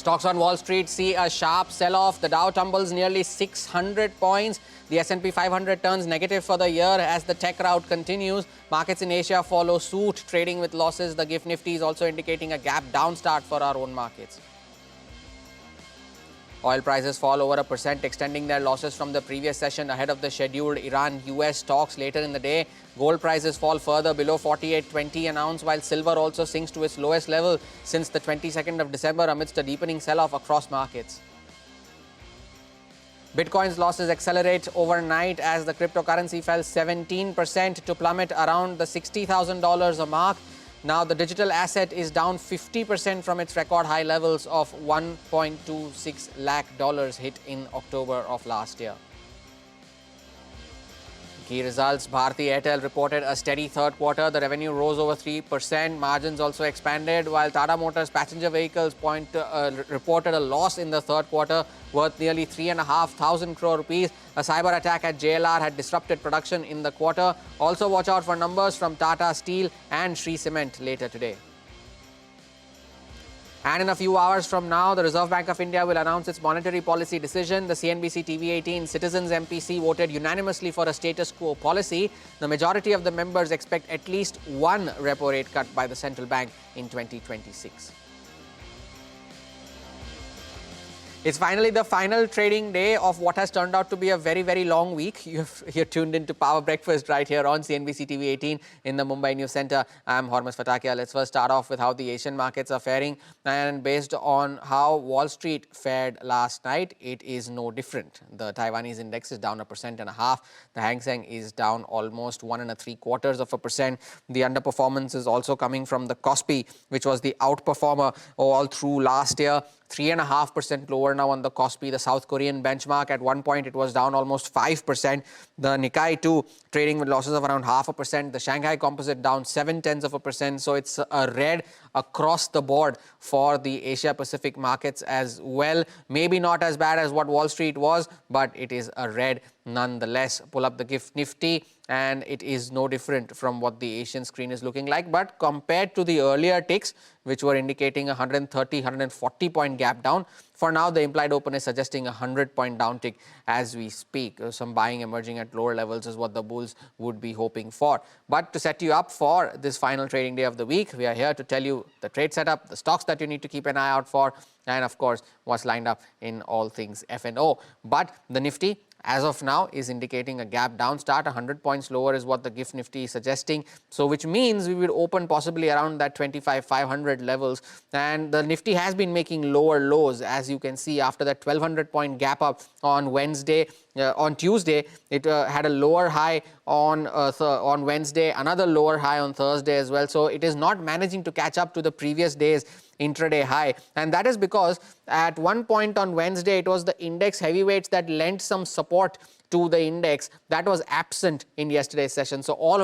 Stocks on Wall Street see a sharp sell-off. The Dow tumbles nearly 600 points. The S&P 500 turns negative for the year as the tech rout continues. Markets in Asia follow suit, trading with losses. The GIFT Nifty is also indicating a gap down start for our own markets. Oil prices fall over 1%, extending their losses from the previous session ahead of the scheduled Iran-US talks later in the day. Gold prices fall further below 48.20 an ounce, while silver also sinks to its lowest level since the 22nd of December amidst a deepening sell-off across markets. Bitcoin's losses accelerate overnight as the cryptocurrency fell 17% to plummet around the $60,000 a mark. Now, the digital asset is down 50% from its record high levels of $1.26 lakh hit in October of last year. Key results: Bharti Airtel reported a steady third quarter. The revenue rose over 3%. Margins also expanded, while Tata Motors passenger vehicles reported a loss in the third quarter worth nearly 3,500 crore rupees. A cyber attack at JLR had disrupted production in the quarter. Also watch out for numbers from Tata Steel and Shree Cement later today. And in a few hours from now, the Reserve Bank of India will announce its monetary policy decision. The CNBC TV18 Citizens MPC voted unanimously for a status quo policy. The majority of the members expect at least one repo rate cut by the central bank in 2026. It's finally the final trading day of what has turned out to be a very, very long week. You're tuned into Power Breakfast right here on CNBC TV18 in the Mumbai News Center. I'm Hormuz Fatakia. Let's first start off with how the Asian markets are faring. And based on how Wall Street fared last night, it is no different. The Taiwanese index is down 1.5%. The Hang Seng is down almost 1.75%. The underperformance is also coming from the Kospi, which was the outperformer all through last year. 3.5% lower now on the Kospi. The South Korean benchmark, at one point it was down almost 5%. The Nikkei too trading with losses of around 0.5%. The Shanghai Composite down 0.7%. So it's a red across the board for the Asia Pacific markets as well. Maybe not as bad as what Wall Street was, but it is a red nonetheless. Pull up the GIFT Nifty and it is no different from what the Asian screen is looking like. But compared to the earlier ticks, which were indicating a 130, 140 point gap down, for now the implied open is suggesting a 100-point downtick as we speak. Some buying emerging at lower levels is what the bulls would be hoping for. But to set you up for this final trading day of the week, we are here to tell you the trade setup, the stocks that you need to keep an eye out for, and of course what's lined up in all things F&O. But the Nifty, as of now, is indicating a gap down start. 100 points lower is what the GIFT Nifty is suggesting. So which means we will open possibly around that 25,500 levels. And the Nifty has been making lower lows, as you can see, after that 1,200 point gap up on Wednesday. On Tuesday, it had a lower high on Wednesday, another lower high on Thursday as well. So it is not managing to catch up to the previous day's intraday high, and that is because at one point on Wednesday it was the index heavyweights that lent some support to the index that was absent in yesterday's session. So all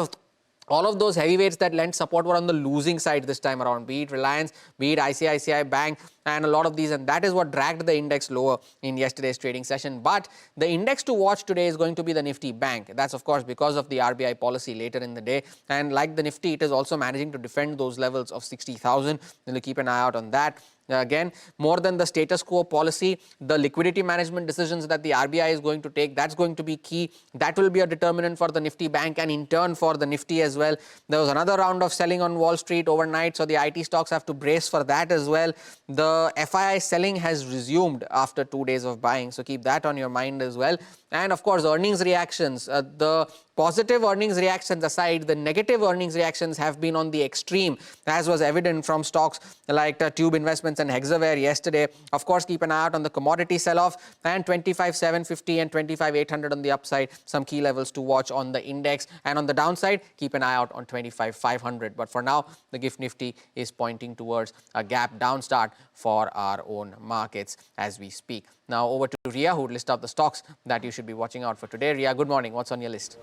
of those heavyweights that lent support were on the losing side this time around, be it Reliance, be it ICICI Bank, and a lot of these, and that is what dragged the index lower in yesterday's trading session. But the index to watch today is going to be the Nifty Bank. That's of course because of the RBI policy later in the day, and like the Nifty, it is also managing to defend those levels of 60,000. We'll keep an eye out on that. Again, more than the status quo policy, the liquidity management decisions that the RBI is going to take, that's going to be key. That will be a determinant for the Nifty Bank and in turn for the Nifty as well. There was another round of selling on Wall Street overnight, so the IT stocks have to brace for that as well. The FII selling has resumed after 2 days of buying, so keep that on your mind as well. And of course, earnings reactions, the positive earnings reactions aside, the negative earnings reactions have been on the extreme, as was evident from stocks like Tube Investments and Hexaware yesterday. Of course, keep an eye out on the commodity sell-off, and 25,750 and 25,800 on the upside, some key levels to watch on the index. And on the downside, keep an eye out on 25,500. But for now, the GIFT Nifty is pointing towards a gap down start for our own markets as we speak. Now over to Ria, who would list out the stocks that you should be watching out for today. Ria, good morning. What's on your list?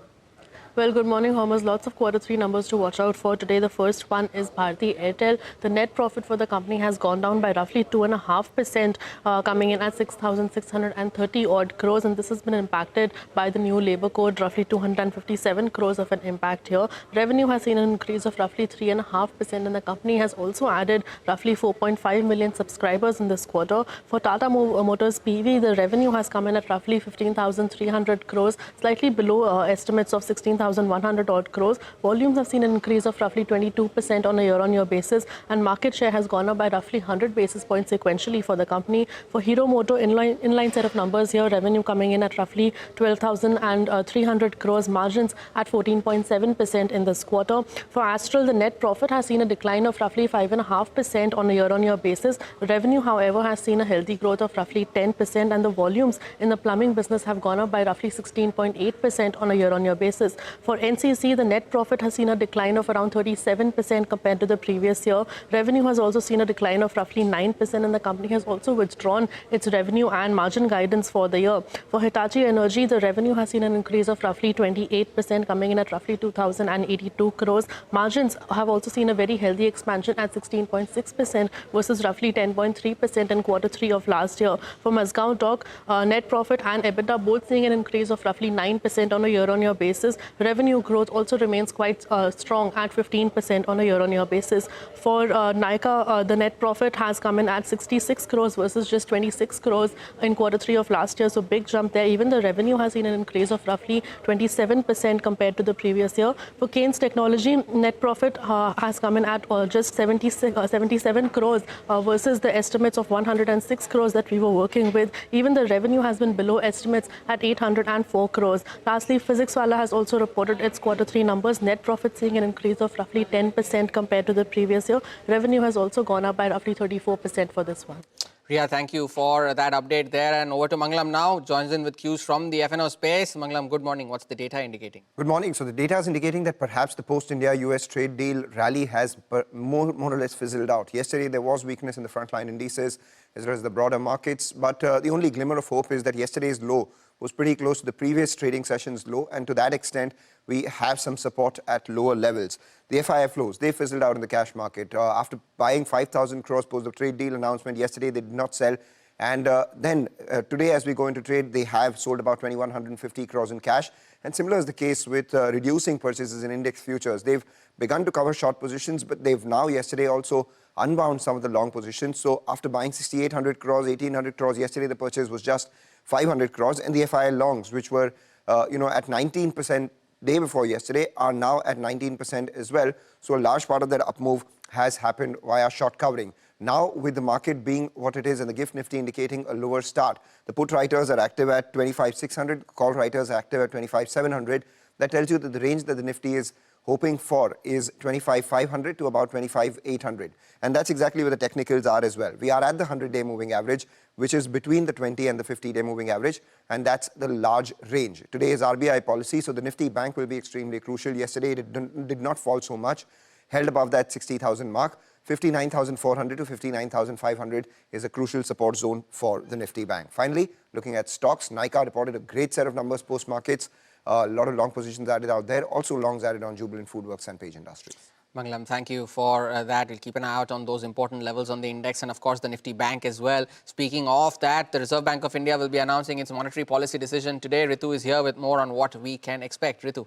Well, good morning, Homers. Lots of Q3 numbers to watch out for today. The first one is Bharti Airtel. The net profit for the company has gone down by roughly 2.5%, coming in at 6,630 odd crores, and this has been impacted by the new labour code, roughly 257 crores of an impact here. Revenue has seen an increase of roughly 3.5%, and the company has also added roughly 4.5 million subscribers in this quarter. For Tata Motors PV, the revenue has come in at roughly 15,300 crores, slightly below estimates of 16,100 odd crores. Volumes have seen an increase of roughly 22% on a year-on-year basis, and market share has gone up by roughly 100 basis points sequentially for the company. For Hero Moto, inline set of numbers here, revenue coming in at roughly 12,300 crores, margins at 14.7% in this quarter. For Astral, the net profit has seen a decline of roughly 5.5% on a year-on-year basis. Revenue, however, has seen a healthy growth of roughly 10%, and the volumes in the plumbing business have gone up by roughly 16.8% on a year-on-year basis. For NCC, the net profit has seen a decline of around 37% compared to the previous year. Revenue has also seen a decline of roughly 9%, and the company has also withdrawn its revenue and margin guidance for the year. For Hitachi Energy, the revenue has seen an increase of roughly 28%, coming in at roughly 2,082 crores. Margins have also seen a very healthy expansion at 16.6% versus roughly 10.3% in Q3 of last year. For Mazagon Dock, net profit and EBITDA both seeing an increase of roughly 9% on a year-on-year basis. Revenue growth also remains quite strong at 15% on a year-on-year basis. For Nykaa, the net profit has come in at 66 crores versus just 26 crores in Q3 of last year, so big jump there. Even the revenue has seen an increase of roughly 27% compared to the previous year. For Keynes Technology, net profit has come in at just 77 crores versus the estimates of 106 crores that we were working with. Even the revenue has been below estimates at 804 crores. Lastly, PhysicsWallah has also reported its Q3 numbers. Net profit seeing an increase of roughly 10% compared to the previous year. Revenue has also gone up by roughly 34% for this one. Riya, thank you for that update there. And over to Mangalam now, joins in with cues from the F&O space. Mangalam, good morning. What's the data indicating? Good morning. So the data is indicating that perhaps the post-India-US trade deal rally has more or less fizzled out. Yesterday, there was weakness in the frontline indices as well as the broader markets. But the only glimmer of hope is that yesterday's low was pretty close to the previous trading session's low. And to that extent, we have some support at lower levels. The FII flows, they fizzled out in the cash market. After buying 5,000 crores post the trade deal announcement yesterday, they did not sell. And then today, as we go into trade, they have sold about 2,150 crores in cash. And similar is the case with reducing purchases in index futures. They've begun to cover short positions, but they've now yesterday also unbound some of the long positions. So after buying 6,800 crores, 1,800 crores, yesterday the purchase was just 500 crores. And the FII longs, which were at 19% day before yesterday, are now at 19% as well. So a large part of that up move has happened via short covering. Now, with the market being what it is and the GIFT Nifty indicating a lower start, the put writers are active at 25,600, call writers are active at 25,700. That tells you that the range that the Nifty is hoping for is 25,500 to about 25,800. And that's exactly where the technicals are as well. We are at the 100-day moving average, which is between the 20 and the 50-day moving average, and that's the large range. Today is RBI policy, so the Nifty Bank will be extremely crucial. Yesterday, it did not fall so much, held above that 60,000 mark. 59,400 to 59,500 is a crucial support zone for the Nifty Bank. Finally, looking at stocks, Nykaa reported a great set of numbers post-markets. A lot of long positions added out there. Also longs added on Jubilant Foodworks and Page Industries. Mangalam, thank you for that. We'll keep an eye out on those important levels on the index and, of course, the Nifty Bank as well. Speaking of that, the Reserve Bank of India will be announcing its monetary policy decision today. Ritu is here with more on what we can expect. Ritu.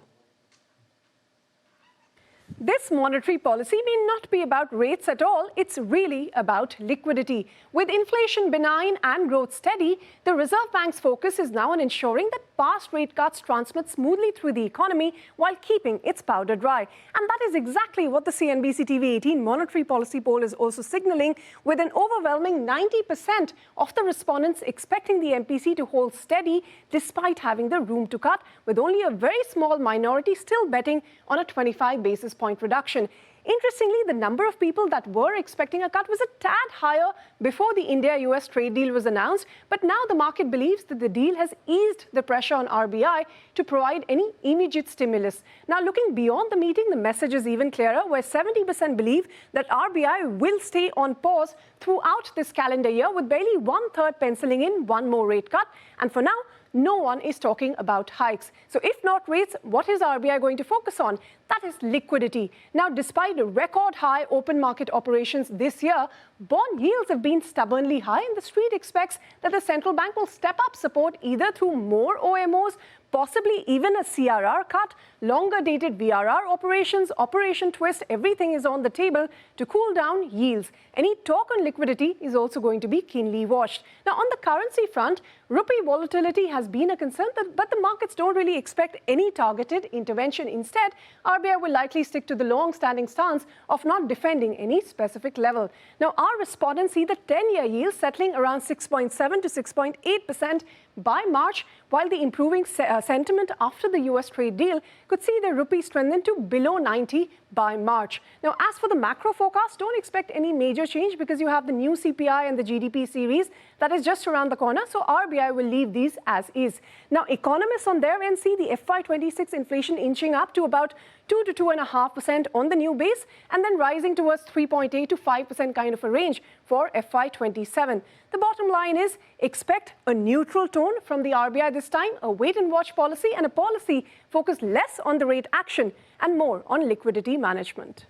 This monetary policy may not be about rates at all, it's really about liquidity. With inflation benign and growth steady, the Reserve Bank's focus is now on ensuring that past rate cuts transmit smoothly through the economy while keeping its powder dry. And that is exactly what the CNBC TV 18 monetary policy poll is also signaling, with an overwhelming 90% of the respondents expecting the MPC to hold steady despite having the room to cut, with only a very small minority still betting on a 25 basis point reduction. Interestingly, the number of people that were expecting a cut was a tad higher before the India-US trade deal was announced, but now the market believes that the deal has eased the pressure on RBI to provide any immediate stimulus. Now, looking beyond the meeting, the message is even clearer, where 70% believe that RBI will stay on pause throughout this calendar year, with barely one-third penciling in one more rate cut. And for now, no one is talking about hikes. So if not rates, what is RBI going to focus on? That is liquidity. Now, despite record high open market operations this year, bond yields have been stubbornly high, and the street expects that the central bank will step up support either through more OMOs, possibly even a CRR cut, longer dated VRR operations, Operation Twist, everything is on the table to cool down yields. Any talk on liquidity is also going to be keenly watched. Now, on the currency front, rupee volatility has been a concern, but the markets don't really expect any targeted intervention. Instead, RBI will likely stick to the long-standing stance of not defending any specific level. Now, our respondents see the 10-year yield settling around 6.7 to 6.8% by March, while the improving sentiment after the US trade deal could see the rupee strengthen to below 90 by March. Now, as for the macro forecast, don't expect any major change because you have the new CPI and the GDP series that is just around the corner, so RBI will leave these as is. Now, economists on their end see the FY26 inflation inching up to about 2 to 2.5% on the new base, and then rising towards 3.8 to 5% kind of a range for FY27. The bottom line is expect a neutral tone from the RBI this time, a wait-and-watch policy, and a policy focused less on the rate action and more on liquidity management.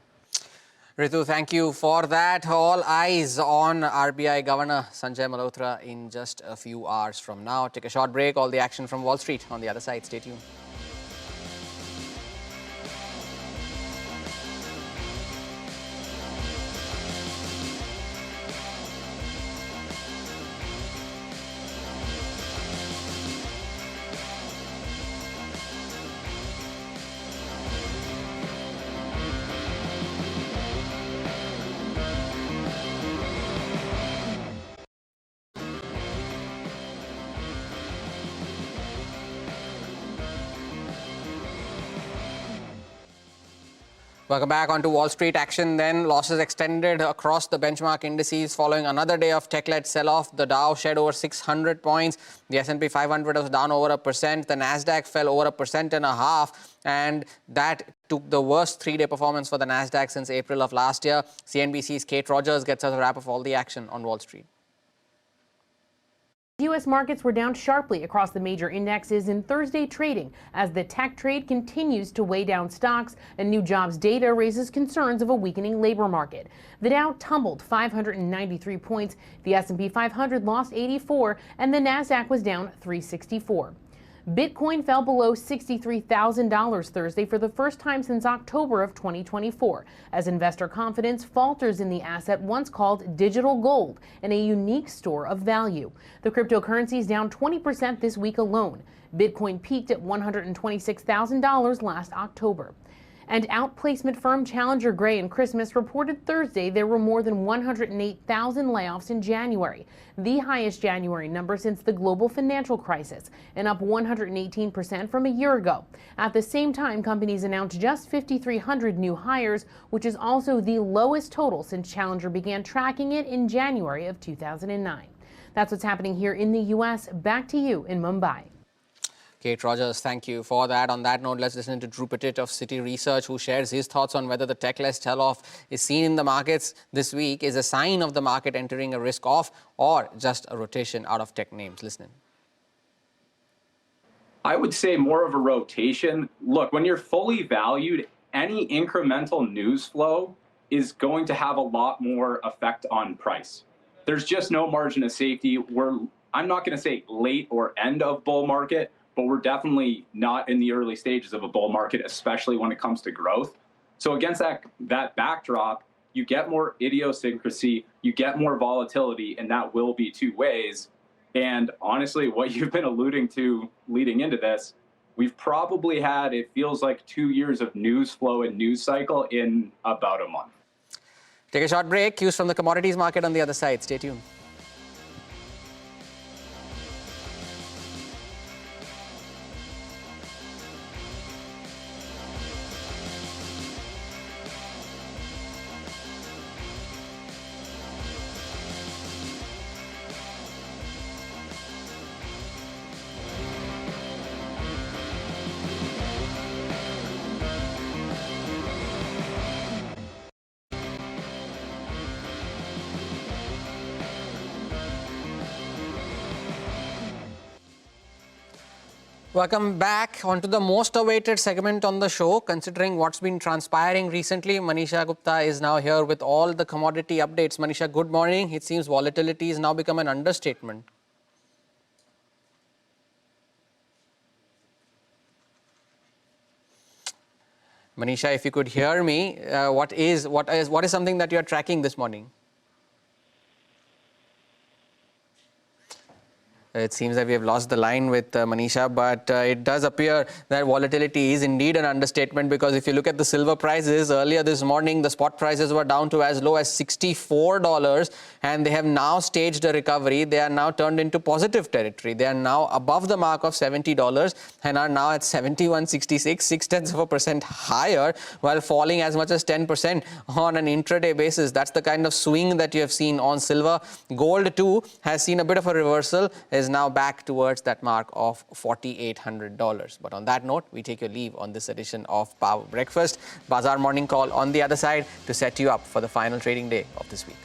Ritu, thank you for that. All eyes on RBI Governor Sanjay Malhotra in just a few hours from now. Take a short break. All the action from Wall Street on the other side. Stay tuned. Welcome back onto Wall Street action then. Losses extended across the benchmark indices following another day of tech-led sell-off. The Dow shed over 600 points. The S&P 500 was down over 1%. The Nasdaq fell over 1.5%. And that took the worst three-day performance for the Nasdaq since April of last year. CNBC's Kate Rogers gets us a wrap of all the action on Wall Street. U.S. markets were down sharply across the major indexes in Thursday trading as the tech trade continues to weigh down stocks and new jobs data raises concerns of a weakening labor market. The Dow tumbled 593 points, the S&P 500 lost 84, and the Nasdaq was down 364. Bitcoin fell below $63,000 Thursday for the first time since October of 2024, as investor confidence falters in the asset once called digital gold and a unique store of value. The cryptocurrency is down 20% this week alone. Bitcoin peaked at $126,000 last October. And outplacement firm Challenger Gray and Christmas reported Thursday there were more than 108,000 layoffs in January, the highest January number since the global financial crisis, and up 118% from a year ago. At the same time, companies announced just 5,300 new hires, which is also the lowest total since Challenger began tracking it in January of 2009. That's what's happening here in the U.S. Back to you in Mumbai. Kate Rogers, thank you for that. On that note, let's listen to Drew Petit of Citi Research, who shares his thoughts on whether the tech-led sell-off is seen in the markets this week is a sign of the market entering a risk-off or just a rotation out of tech names. Listen. I would say more of a rotation. Look, when you're fully valued, any incremental news flow is going to have a lot more effect on price. There's just no margin of safety. I'm not going to say late or end of bull market, but we're definitely not in the early stages of a bull market, especially when it comes to growth. So against that backdrop, you get more idiosyncrasy, you get more volatility, and that will be two ways. And honestly, what you've been alluding to leading into this, we've probably had, it feels like 2 years of news flow and news cycle in about a month. Take a short break. Cues from the commodities market on the other side. Stay tuned. Welcome back onto the most awaited segment on the show. Considering what's been transpiring recently, Manisha Gupta is now here with all the commodity updates. Manisha, good morning. It seems volatility has now become an understatement. Manisha, if you could hear me, what is something that you are tracking this morning? It seems that we have lost the line with Manisha, but it does appear that volatility is indeed an understatement, because if you look at the silver prices earlier this morning, the spot prices were down to as low as $64, and they have now staged a recovery. They are now turned into positive territory. They are now above the mark of $70 and are now at 71.66, 0.6% higher, while falling as much as 10% on an intraday basis. That's the kind of swing that you have seen on silver. Gold too has seen a bit of a reversal, is now back towards that mark of $4,800. But on that note, we take your leave on this edition of Power Breakfast. Bazaar Morning Call on the other side to set you up for the final trading day of this week.